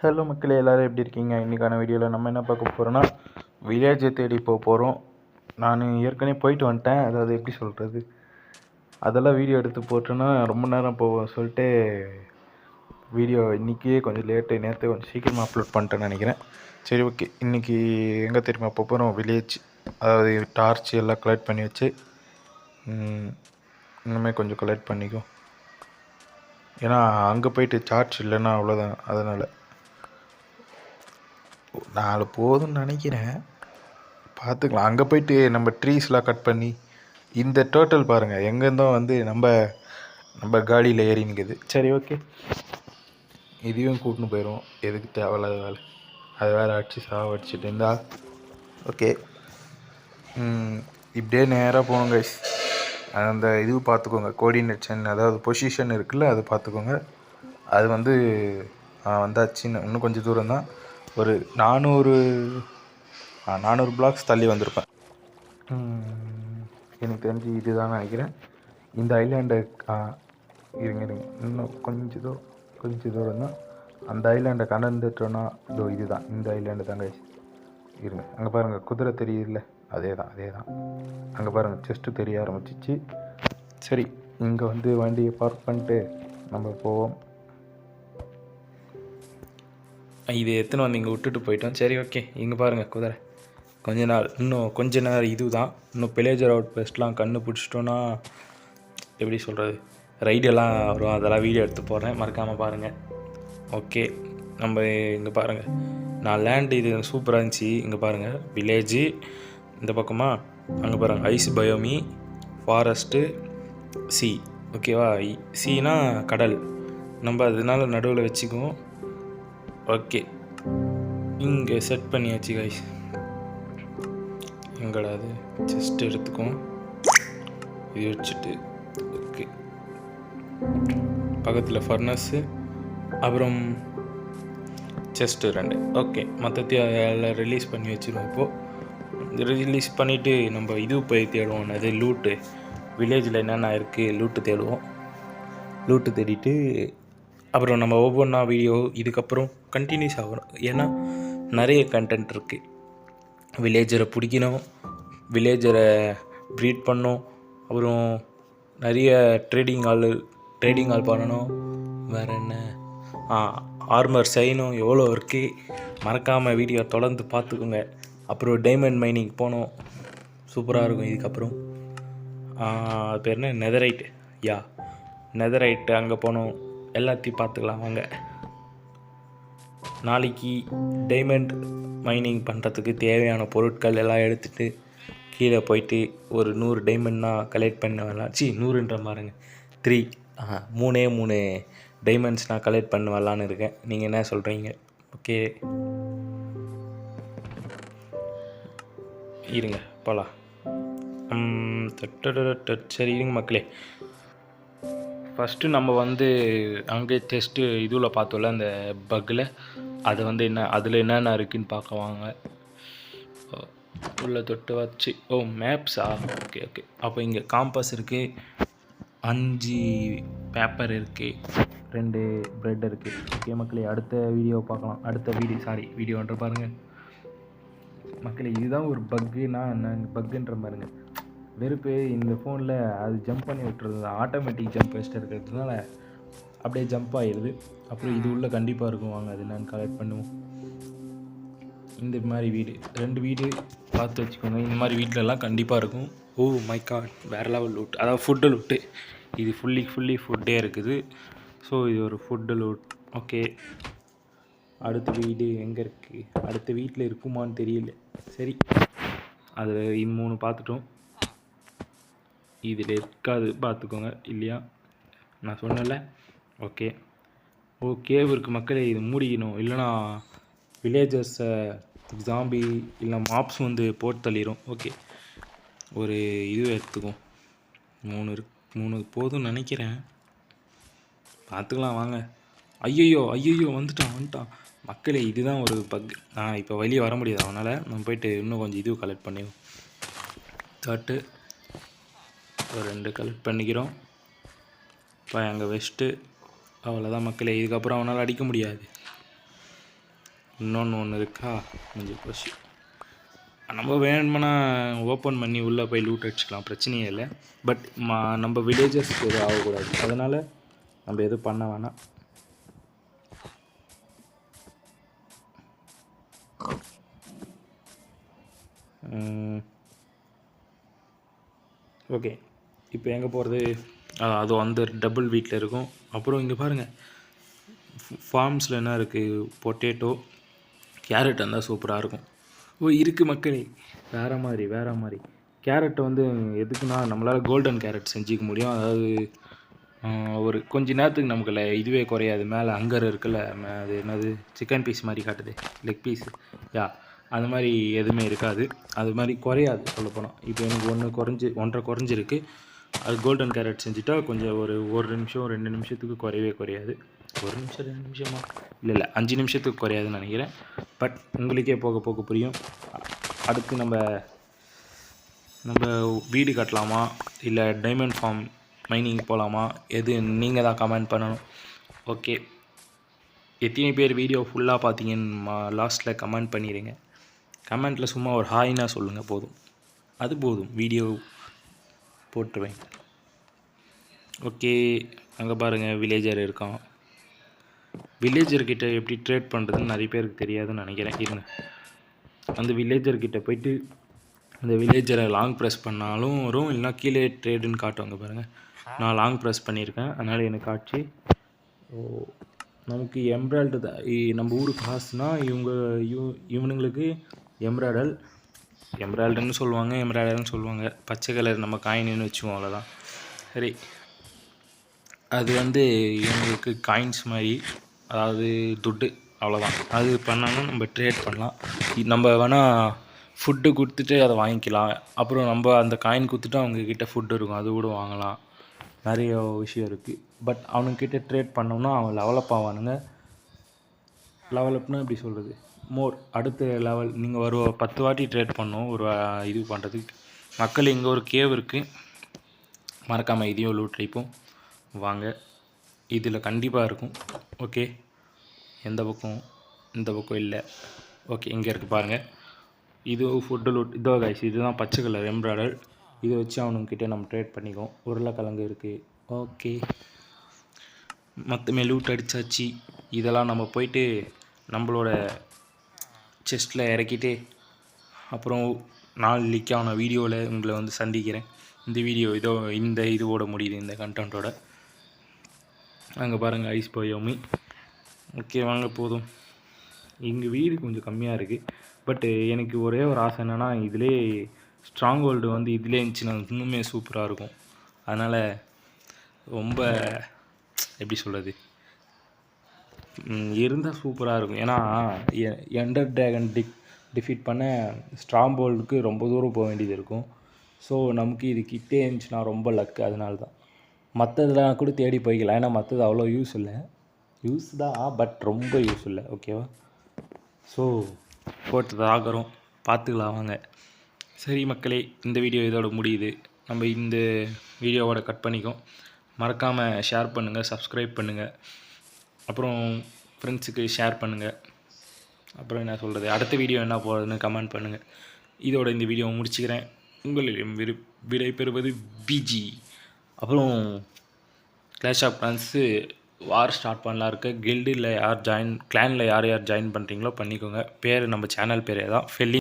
Hello மக்களே, எல்லோரும் எப்படி இருக்கீங்க? இன்றைக்கான வீடியோவில் நம்ம என்ன பார்க்க போகிறோன்னா, வில்லேஜை தேடி போக போகிறோம். நான் ஏற்கனவே போயிட்டு வந்துட்டேன். அதாவது எப்படி சொல்கிறது, அதெல்லாம் வீடியோ எடுத்து போட்டோன்னா ரொம்ப நேரம் போகும் சொல்லிட்டு வீடியோ இன்றைக்கே கொஞ்சம் லேட்டு, நேற்று கொஞ்சம் சீக்கிரமாக அப்லோட் பண்ணிட்டேன்னு நினைக்கிறேன். சரி, ஓகே. இன்றைக்கி எங்கே தெரியுமா போக போகிறோம்? வில்லேஜ். அதாவது டார்ச் எல்லாம் கலெக்ட் பண்ணி வச்சு இன்னுமே கொஞ்சம் கலெக்ட் பண்ணிக்கும். ஏன்னா அங்கே போயிட்டு சார்ஜ் இல்லைன்னா அவ்வளோதான். அதனால் 4 போதும்னு நினைக்கிறேன், பார்த்துக்கலாம். அங்கே போயிட்டு நம்ம ட்ரீஸ்லாம் கட் பண்ணி இந்த டோட்டல் பாருங்கள், எங்கேருந்தோ வந்து நம்ம காடியில் ஏறி நிற்குது. சரி, ஓகே. இதையும் கூட்டின்னு போயிடுவோம். எதுக்கு தேவையில்லாத வேலை, அது வேறு அடித்து சாவடிச்சுட்டு இருந்தா. ஓகே, இப்படியே நேராக போகணும் கைஸ். அந்த இது பார்த்துக்கோங்க, கோஆர்டினேஷன், அதாவது பொசிஷன் இருக்குல்ல, அது பார்த்துக்கோங்க. அது வந்து வந்தாச்சுன்னு இன்னும் கொஞ்சம் தூரம் தான். ஒரு 400 பிளாக்ஸ் தள்ளி வந்திருப்பேன். எனக்கு தெரிஞ்சு இதுதான் நினைக்கிறேன். இந்த ஐலாண்டை இருங்க இன்னும் கொஞ்சம் தூரம் தான். அந்த ஐலாண்டை கடந்துட்டோன்னா இதுதான், இந்த ஐலாண்டு தான் கைஸ். இருங்க, அங்கே பாருங்கள், குதிரை தெரியுதுல்ல, அதே தான். அங்கே பாருங்கள், செஸ்ட்டு தெரிய ஆரம்பிச்சிச்சு. சரி, இங்கே வந்து வண்டியை பார்க் பண்ணிட்டு நம்ம போவோம். இது எத்தனை வந்து இங்கே விட்டுட்டு போயிட்டோம். சரி, ஓகே. இங்கே பாருங்கள் குதிரை. இன்னும் கொஞ்ச நேரம் இதுதான். இன்னும் பிளேஜர் அவுட் பெஸ்ட்லாம் கண்ணு பிடிச்சிட்டோன்னா எப்படி சொல்கிறது, ரைடெல்லாம் வரும். அதெல்லாம் வீடியோ எடுத்து போடுறேன், மறக்காமல் பாருங்கள். ஓகே, நம்ம இங்கே பாருங்கள், நான் லேண்டு இது சூப்பராக இருந்துச்சு. இங்கே பாருங்கள், வில்லேஜு இந்த பக்கமாக. அங்கே பாருங்கள், ஐஸ் பயோமி, ஃபாரஸ்ட்டு, சி. ஓகேவா? சீனா கடல். நம்ம அதனால நடுவில் வச்சுக்குவோம். ஓகே, இங்கே செட் பண்ணியாச்சு கைஸ். எங்கடா அது? செஸ்ட் எடுத்துக்குவோம், இது வச்சுட்டு. ஓகே, பக்கத்தில் ஃபர்னஸ்ஸு, அப்புறம் செஸ்ட்டு 2. ஓகே, மொத்தத்தையும் எல்லாம் ரிலீஸ் பண்ணி வச்சுருவோம். இப்போது ரிலீஸ் பண்ணிவிட்டு நம்ம இது போய் தேடுவோம். அது லூட்டு. வில்லேஜில் என்னென்ன இருக்குது லூட்டு தேடுவோம். லூட்டு தேடிட்டு அப்புறம் நம்ம ஒவ்வொன்றா வீடியோ இதுக்கப்புறம் கண்டினியூஸ் ஆகணும். ஏன்னா நிறைய கண்டென்ட் இருக்குது. வில்லேஜரை பிடிக்கணும், வில்லேஜரை ப்ரீட் பண்ணணும், அப்புறம் நிறைய ட்ரேடிங் ஆள் பண்ணணும். வேறு என்ன, ஆர்மர் செய்யணும். எவ்வளோ இருக்குது, மறக்காமல் வீடியோ தொடர்ந்து பார்த்துக்குங்க. அப்புறம் டைமண்ட் மைனிங் போனோம், சூப்பராக இருக்கும். இதுக்கப்புறம் அது பேர் என்ன, நெதரைட்டு அங்கே போனோம். எல்லாத்தையும் பார்த்துக்கலாம் வாங்க. நாளைக்கு டைமண்ட் மைனிங் பண்ணுறதுக்கு தேவையான பொருட்கள் எல்லாம் எடுத்துகிட்டு கீழே போயிட்டு ஒரு 100 டைமண்ட்னா கலெக்ட் பண்ண வரலாம். 100ன்ற பாருங்க, 3 டைமண்ட்ஸ் நான் கலெக்ட் பண்ண வரலான்னு இருக்கேன். நீங்கள் என்ன சொல்கிறீங்க? ஓகே, இருங்க போகலாம். சரி, இருங்க மக்களே. ஃபஸ்ட்டு நம்ம வந்து அங்கே டெஸ்ட்டு இதுவில் பார்த்தோம்ல, அந்த பக்கில். அது வந்து அதில் என்னென்ன இருக்குதுன்னு பார்க்க வாங்க. உள்ள தொட்டு வச்சு மேப்ஸா? ஓகே. அப்போ இங்கே காம்பஸ் இருக்குது, 5 பேப்பர் இருக்குது, 2 ப்ரெட் இருக்குது. ஓகே மக்களே, அடுத்த வீடியோ பார்க்கலாம். வீடியோன்ற பாருங்கள் மக்களே. இதுதான் ஒரு பக்குன்னா என்ன பக்குன்ற பாருங்க. வெறுப்பு இந்த ஃபோனில் அது ஜம்ப் பண்ணி விட்டுறது, ஆட்டோமேட்டிக் ஜம்ப் வச்சுட்டு இருக்கிறதுனால அப்படியே ஜம்ப் ஆகிடுது. அப்புறம் இது உள்ள கண்டிப்பாக இருக்கும். வாங்க, அது நான் கலெக்ட் பண்ணுவோம். இந்த மாதிரி வீடு 2 வீடு பார்த்து வச்சுக்கோங்க. இந்த மாதிரி வீட்டிலலாம் கண்டிப்பாக இருக்கும். ஓ மை காட், வேறு லெவல் லூட். அதாவது ஃபுட்டு லூட்டு. இது ஃபுல்லி ஃபுட்டே இருக்குது. ஸோ இது ஒரு ஃபுட்டு லூட். ஓகே, அடுத்த வீடு எங்கே இருக்குது? அடுத்த வீட்டில் இருக்குமான்னு தெரியல. சரி, அது 3 பார்த்துட்டோம். இதில் இருக்காது, பார்த்துக்கோங்க. இல்லையா, நான் சொன்னல. ஓகே, இருக்குது மக்களே. இது மூடிக்கணும், இல்லைனா வில்லேஜர்ஸை ஜாம்பி இல்லை மாப்ஸ் வந்து போட்டு தள்ளிடும். ஓகே, ஒரு இது எடுத்துக்கும். 3 போதும்னு நினைக்கிறேன், பார்த்துக்கலாம் வாங்க. ஐயோ வந்துட்டான் மக்களே. இதுதான் ஒரு பக். இப்போ வெளியே வர முடியாது, அதனால் நம்ம போயிட்டு இன்னும் கொஞ்சம் இது கலெக்ட் பண்ணிடுவோம். ஒரு 2 கலெக்ட் பண்ணிக்கிறோம். இப்போ அங்கே வெஸ்ட்டு. அவ்வளோதான் மக்களே, இதுக்கப்புறம் அவனால் அடிக்க முடியாது. இன்னொன்று ஒன்று இருக்கா, முடிஞ்சு போச்சு. நம்ம வேணும்னா ஓப்பன் பண்ணி உள்ளே போய் லூட் அடிச்சுக்கலாம், பிரச்சனையே இல்லை. பட் நம்ம வில்லேஜர்ஸ்க்கு எதுவும் ஆகக்கூடாது, அதனால் நம்ம எதுவும் பண்ண வேணாம். ஓகே, இப்போ எங்கே போகிறது? அது அந்த டபுள் வீட்டில் இருக்கும். அப்புறம் இங்கே பாருங்கள், ஃபார்ம்ஸில் என்ன இருக்குது, பொட்டேட்டோ, கேரட் இருந்தால் சூப்பராக இருக்கும். ஓ இருக்குது மக்களே, வேறு மாதிரி கேரட் வந்து எதுக்குன்னா நம்மளால் கோல்டன் கேரட் செஞ்சுக்க முடியும். அதாவது ஒரு கொஞ்ச நேரத்துக்கு நமக்கு இதுவே குறையாது. மேலே அங்கர் இருக்குல்ல, அது என்னது சிக்கன் பீஸ் மாதிரி காட்டுது, லெக் பீஸு, அந்த மாதிரி எதுவுமே இருக்காது, அது மாதிரி குறையாது சொல்லப்போனால். இப்போ எனக்கு 1.5 குறைஞ்சிருக்கு. அது கோல்டன் கேரட் செஞ்சுட்டா கொஞ்சம் ஒரு நிமிஷம் 2 நிமிஷத்துக்கு குறையவே குறையாது. 1 நிமிஷம் 2 நிமிஷமா இல்லை 5 நிமிஷத்துக்கு குறையாதுன்னு நினைக்கிறேன். பட் உங்களுக்கே போக போக புரியும். அடுத்து நம்ம வீடு கட்டலாமா இல்லை டைமண்ட் ஃபார்ம் மைனிங் போகலாமா, எது நீங்கள் தான் கமெண்ட் பண்ணணும். ஓகே, எத்தனை பேர் வீடியோ ஃபுல்லாக பார்த்தீங்கன்னு லாஸ்ட்டில் கமெண்ட் பண்ணிடுங்க. கமெண்ட்டில் சும்மா ஒரு ஹாய்னா சொல்லுங்கள் போதும், அது போதும், வீடியோ போட்டுருவேன். ஓகே, அங்கே பாருங்கள் வில்லேஜர் இருக்கான். வில்லேஜர்கிட்ட எப்படி ட்ரேட் பண்ணுறதுன்னு நிறைய பேருக்கு தெரியாதுன்னு நினைக்கிறேன். இருங்க, அந்த வில்லேஜர்கிட்ட போயிட்டு அந்த வில்லேஜரை லாங் ப்ரெஸ் பண்ணாலும் வரும், இல்லைனா கீழே ட்ரேடுன்னு காட்டுவாங்க பாருங்கள். நான் லாங் ப்ரெஸ் பண்ணியிருக்கேன், அதனால் எனக்கு காட்சி. நமக்கு எம்ப்ராய்டு தான் நம்ம ஊருக்கு காசுனா இவனுங்களுக்கு எம்ப்ராய்டர்னு சொல்லுவாங்க. பச்சை கலர் நம்ம காயின்னு வச்சுக்குவோம், அவ்வளோதான். சரி, அது வந்து இவங்களுக்கு காயின்ஸ் மாதிரி, அதாவது துட்டு, அவ்வளோதான். அது பண்ணாங்கன்னா நம்ம ட்ரேட் பண்ணலாம். நம்ம வேணால் ஃபுட்டு கொடுத்துட்டு அதை வாங்கிக்கலாம். அப்புறம் நம்ம அந்த காயின் கொடுத்துட்டு அவங்கக்கிட்ட ஃபுட்டு இருக்கும், அது கூட வாங்கலாம். நிறைய விஷயம் இருக்குது. பட் அவனுக்கிட்ட ட்ரேட் பண்ணோம்னா அவன் லெவலப் ஆவானுங்க. லெவலப்னா எப்படி சொல்கிறது, அடுத்த லெவல் நீங்கள் ஒரு 10 வாட்டி ட்ரேட் பண்ணோம் ஒரு இது பண்ணுறதுக்கு. மக்கள் இங்கே ஒரு கேவ் இருக்குது, மறக்காமல் இதையும் லூட் அடிப்போம் வாங்க. இதில் கண்டிப்பாக இருக்கும். ஓகே, எந்த பக்கம்? இந்த பக்கம் இல்லை. ஓகே, இங்கே இருக்குது பாருங்கள், இது ஃபுட்டு லூட். இதோ கைஸ், இதுதான் பச்சை கலர் எம்ப்ராய்டர். இதை வச்சு அவனுக்கிட்டே நம்ம ட்ரேட் பண்ணிக்குவோம். உருளைக்கிழங்கு இருக்குது. ஓகே, மொத்தமே லூட் அடித்தாச்சு. இதெல்லாம் நம்ம போயிட்டு நம்மளோட செஸ்ட்டில் இறக்கிட்டு அப்புறம் நாளைக்கான வீடியோவில் உங்களை வந்து சந்திக்கிறேன். இந்த வீடியோ இந்த இதுவோட முடியுது, இந்த கண்டென்ட்டோட. அங்கே பாருங்கள், ஐஸ் போயோமி. ஓகே வாங்க, போதும். எங்கள் வீடு கொஞ்சம் கம்மியாக இருக்குது. பட்டு எனக்கு ஒரே ஒரு ஆசை என்னென்னா, இதிலே ஸ்ட்ராங் ஹோல்டு வந்து இதிலே இருந்துச்சுன்னா இன்னுமே சூப்பராக இருக்கும். அதனால் ரொம்ப எப்படி சொல்கிறது, இருந்தால் சூப்பராக இருக்கும். ஏன்னா எண்டர் ட்ராகன் டிஃபீட் பண்ண ஸ்ட்ராங் ஹோல்டுக்கு ரொம்ப தூரம் போக வேண்டியது இருக்கும். ஸோ நமக்கு இது கிட்டே இருந்துச்சுன்னா ரொம்ப லக்கு. அதனால தான் மற்றதெல்லாம் கூட தேடி போய்க்கலாம். ஏன்னா மற்றது அவ்வளோ யூஸ் தான், பட் ரொம்ப யூஸ் இல்லை. ஓகேவா? ஸோ போட்டு ஆகிறோம், பார்த்துக்கலாம் வாங்க. சரி மக்களே, இந்த வீடியோ இதோட முடியுது. நம்ம இந்த வீடியோவோட கட் பண்ணிக்கோம். மறக்காமல் ஷேர் பண்ணுங்கள், சப்ஸ்கிரைப் பண்ணுங்கள், அப்புறம் ஃப்ரெண்ட்ஸுக்கு ஷேர் பண்ணுங்கள். அப்புறம் என்ன சொல்கிறது, அடுத்த வீடியோ என்ன போகிறதுன்னு கமெண்ட் பண்ணுங்கள். இதோட இந்த வீடியோவை முடிச்சுக்கிறேன். உங்களிடம் விடை பெறுவது பிஜி. அப்புறம் clash of clans war start பண்ணலாம் இருக்க. கில்டில் கிளானில் யார் ஜாயின் பண்ணுறீங்களோ பண்ணிக்கோங்க. பேர் நம்ம சேனல் பேரே தான், ஃபெல்லி.